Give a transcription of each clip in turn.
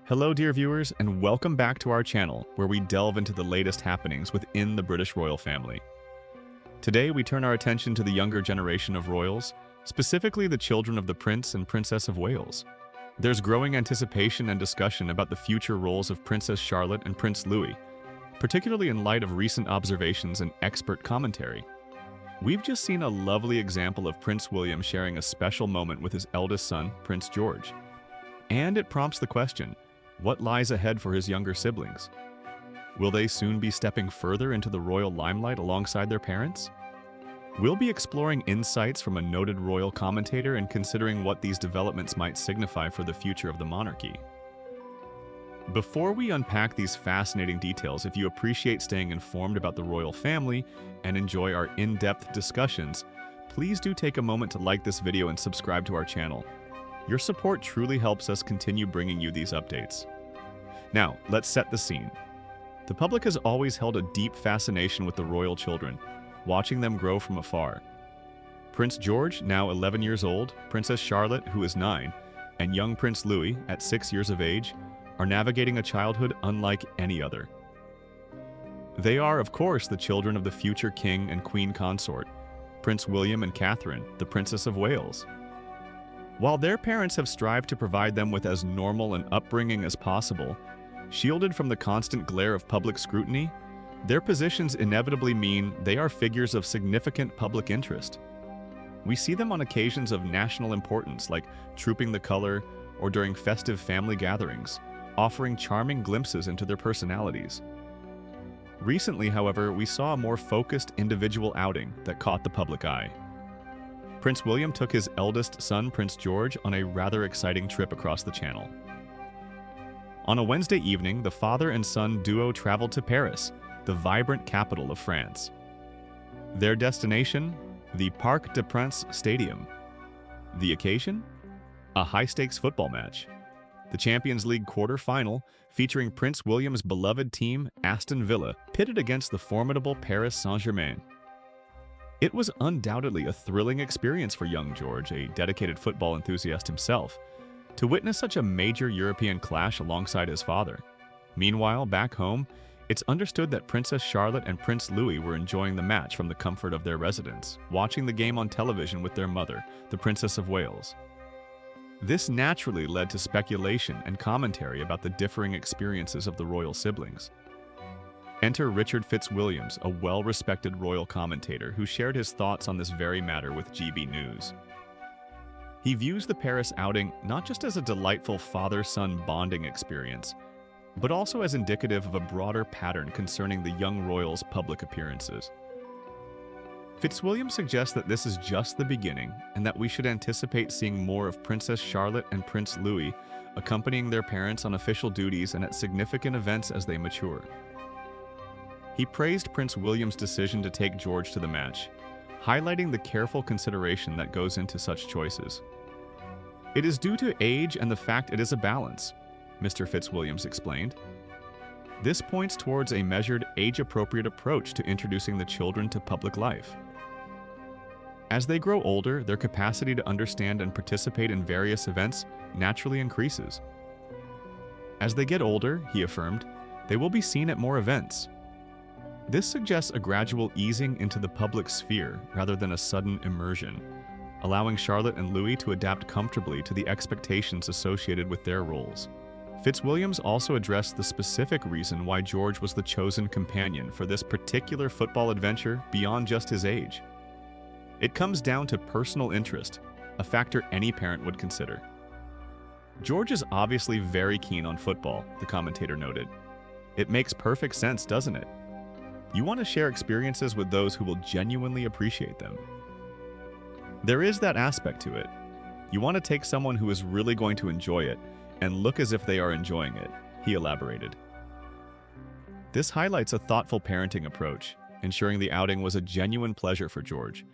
Hello dear viewers, and welcome back to our channel, where we delve into the latest happenings within the British royal family. Today we turn our attention to the younger generation of royals, specifically the children of the Prince and Princess of Wales. There's growing anticipation and discussion about the future roles of Princess Charlotte and Prince Louis, particularly in light of recent observations and expert commentary. We've just seen a lovely example of Prince William sharing a special moment with his eldest son, Prince George. And it prompts the question, what lies ahead for his younger siblings? Will they soon be stepping further into the royal limelight alongside their parents? We'll be exploring insights from a noted royal commentator and considering what these developments might signify for the future of the monarchy. Before we unpack these fascinating details, if you appreciate staying informed about the royal family and enjoy our in-depth discussions, please do take a moment to like this video and subscribe to our channel. Your support truly helps us continue bringing you these updates. Now, let's set the scene. The public has always held a deep fascination with the royal children, watching them grow from afar. Prince George, now 11 years old, Princess Charlotte, who is 9, and young Prince Louis, at 6 years of age, are navigating a childhood unlike any other. They are, of course, the children of the future king and queen consort, Prince William and Catherine, the Princess of Wales. While their parents have strived to provide them with as normal an upbringing as possible, shielded from the constant glare of public scrutiny, their positions inevitably mean they are figures of significant public interest. We see them on occasions of national importance, like trooping the color or during festive family gatherings, offering charming glimpses into their personalities. Recently, however, we saw a more focused individual outing that caught the public eye. Prince William took his eldest son, Prince George, on a rather exciting trip across the Channel. On a Wednesday evening, the father and son duo traveled to Paris, the vibrant capital of France. Their destination? The Parc des Princes Stadium. The occasion? A high-stakes football match. The Champions League quarter-final, featuring Prince William's beloved team, Aston Villa, pitted against the formidable Paris Saint-Germain. It was undoubtedly a thrilling experience for young George, a dedicated football enthusiast himself, to witness such a major European clash alongside his father. Meanwhile, back home, it's understood that Princess Charlotte and Prince Louis were enjoying the match from the comfort of their residence, watching the game on television with their mother, the Princess of Wales. This naturally led to speculation and commentary about the differing experiences of the royal siblings. Enter Richard Fitzwilliams, a well-respected royal commentator who shared his thoughts on this very matter with GB News. He views the Paris outing not just as a delightful father-son bonding experience, but also as indicative of a broader pattern concerning the young royals' public appearances. Fitzwilliams suggests that this is just the beginning and that we should anticipate seeing more of Princess Charlotte and Prince Louis accompanying their parents on official duties and at significant events as they mature. He praised Prince William's decision to take George to the match, highlighting the careful consideration that goes into such choices. It is due to age and the fact it is a balance, Mr. Fitzwilliams explained. This points towards a measured, age-appropriate approach to introducing the children to public life. As they grow older, their capacity to understand and participate in various events naturally increases. As they get older, he affirmed, they will be seen at more events. This suggests a gradual easing into the public sphere rather than a sudden immersion, allowing Charlotte and Louis to adapt comfortably to the expectations associated with their roles. Fitzwilliams also addressed the specific reason why George was the chosen companion for this particular football adventure beyond just his age. It comes down to personal interest, a factor any parent would consider. George is obviously very keen on football, the commentator noted. It makes perfect sense, doesn't it? You want to share experiences with those who will genuinely appreciate them. There is that aspect to it. You want to take someone who is really going to enjoy it and look as if they are enjoying it, he elaborated. This highlights a thoughtful parenting approach, ensuring the outing was a genuine pleasure for George,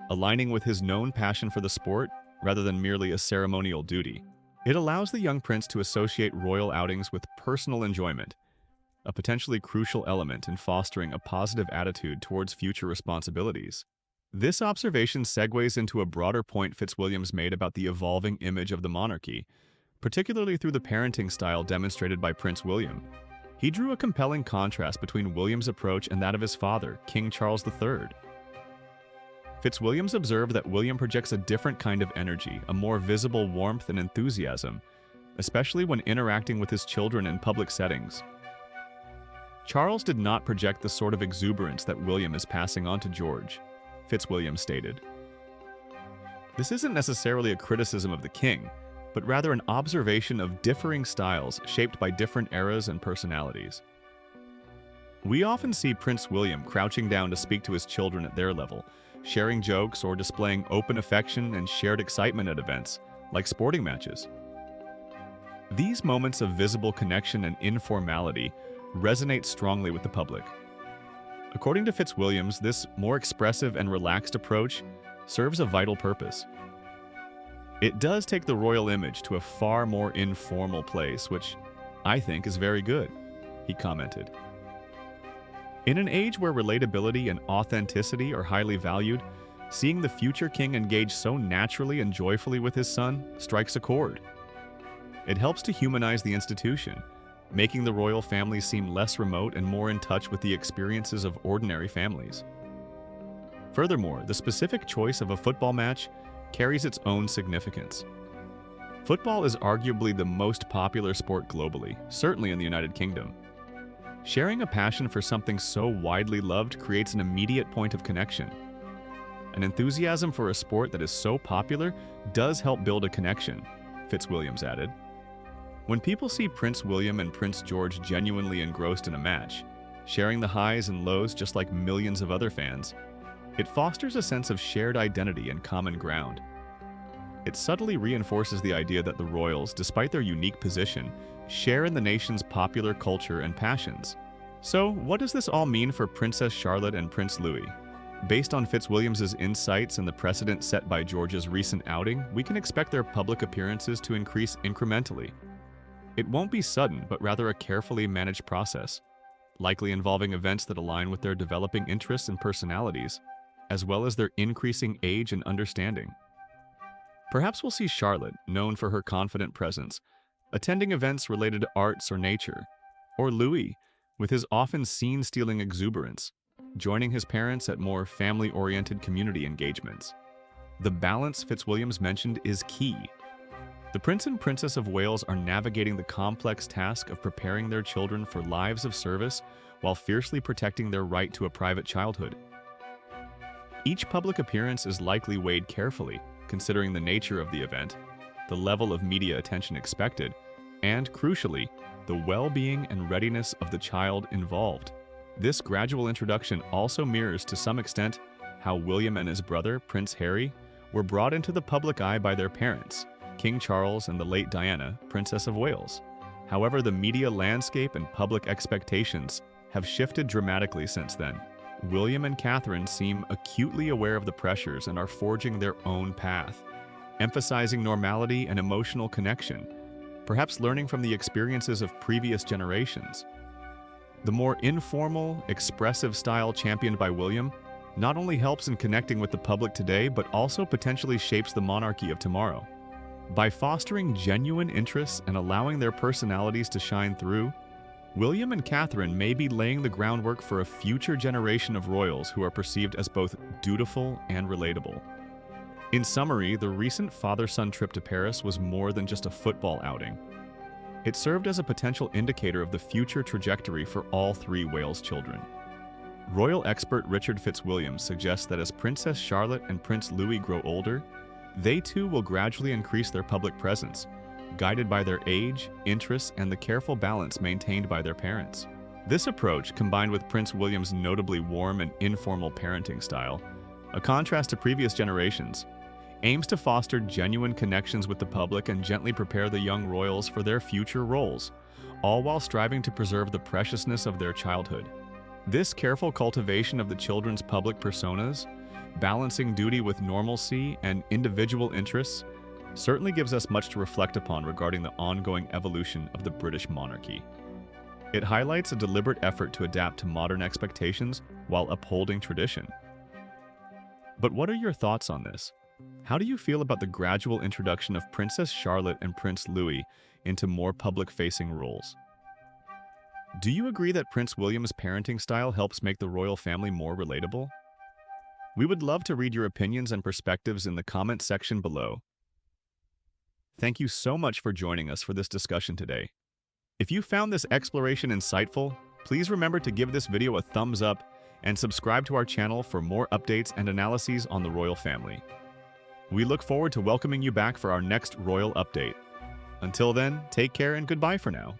aligning with his known passion for the sport rather than merely a ceremonial duty. It allows the young prince to associate royal outings with personal enjoyment, a potentially crucial element in fostering a positive attitude towards future responsibilities. This observation segues into a broader point Fitzwilliams made about the evolving image of the monarchy, particularly through the parenting style demonstrated by Prince William. He drew a compelling contrast between William's approach and that of his father, King Charles III. Fitzwilliams observed that William projects a different kind of energy, a more visible warmth and enthusiasm, especially when interacting with his children in public settings. Charles did not project the sort of exuberance that William is passing on to George, Fitzwilliams stated. This isn't necessarily a criticism of the king, but rather an observation of differing styles shaped by different eras and personalities. We often see Prince William crouching down to speak to his children at their level, sharing jokes or displaying open affection and shared excitement at events, like sporting matches. These moments of visible connection and informality resonate strongly with the public. According to Fitzwilliams, this more expressive and relaxed approach serves a vital purpose. It does take the royal image to a far more informal place, which I think is very good, he commented. In an age where relatability and authenticity are highly valued, seeing the future king engage so naturally and joyfully with his son strikes a chord. It helps to humanize the institution, making the royal family seem less remote and more in touch with the experiences of ordinary families. Furthermore, the specific choice of a football match carries its own significance. Football is arguably the most popular sport globally, certainly in the United Kingdom. Sharing a passion for something so widely loved creates an immediate point of connection. An enthusiasm for a sport that is so popular does help build a connection, Fitzwilliams added. When people see Prince William and Prince George genuinely engrossed in a match, sharing the highs and lows just like millions of other fans, it fosters a sense of shared identity and common ground. It subtly reinforces the idea that the royals, despite their unique position, share in the nation's popular culture and passions. So, what does this all mean for Princess Charlotte and Prince Louis? Based on Fitzwilliams's insights and the precedent set by George's recent outing, we can expect their public appearances to increase incrementally. It won't be sudden, but rather a carefully managed process, likely involving events that align with their developing interests and personalities, as well as their increasing age and understanding. Perhaps we'll see Charlotte, known for her confident presence, attending events related to arts or nature, or Louis, with his often scene-stealing exuberance, joining his parents at more family-oriented community engagements. The balance Fitzwilliams mentioned is key. The Prince and Princess of Wales are navigating the complex task of preparing their children for lives of service while fiercely protecting their right to a private childhood. Each public appearance is likely weighed carefully, considering the nature of the event, the level of media attention expected, and, crucially, the well-being and readiness of the child involved. This gradual introduction also mirrors to some extent how William and his brother, Prince Harry, were brought into the public eye by their parents, King Charles and the late Diana, Princess of Wales. However, the media landscape and public expectations have shifted dramatically since then. William and Catherine seem acutely aware of the pressures and are forging their own path, emphasizing normality and emotional connection, perhaps learning from the experiences of previous generations. The more informal, expressive style championed by William not only helps in connecting with the public today, but also potentially shapes the monarchy of tomorrow. By fostering genuine interests and allowing their personalities to shine through, William and Catherine may be laying the groundwork for a future generation of royals who are perceived as both dutiful and relatable. In summary, the recent father-son trip to Paris was more than just a football outing. It served as a potential indicator of the future trajectory for all three Wales children. Royal expert Richard Fitzwilliams suggests that as Princess Charlotte and Prince Louis grow older, they too will gradually increase their public presence, guided by their age, interests, and the careful balance maintained by their parents. This approach, combined with Prince William's notably warm and informal parenting style, a contrast to previous generations, aims to foster genuine connections with the public and gently prepare the young royals for their future roles, all while striving to preserve the preciousness of their childhood. This careful cultivation of the children's public personas, balancing duty with normalcy and individual interests, certainly gives us much to reflect upon regarding the ongoing evolution of the British monarchy. It highlights a deliberate effort to adapt to modern expectations while upholding tradition. But what are your thoughts on this? How do you feel about the gradual introduction of Princess Charlotte and Prince Louis into more public-facing roles? Do you agree that Prince William's parenting style helps make the royal family more relatable? We would love to read your opinions and perspectives in the comment section below. Thank you so much for joining us for this discussion today. If you found this exploration insightful, please remember to give this video a thumbs up and subscribe to our channel for more updates and analyses on the royal family. We look forward to welcoming you back for our next royal update. Until then, take care and goodbye for now.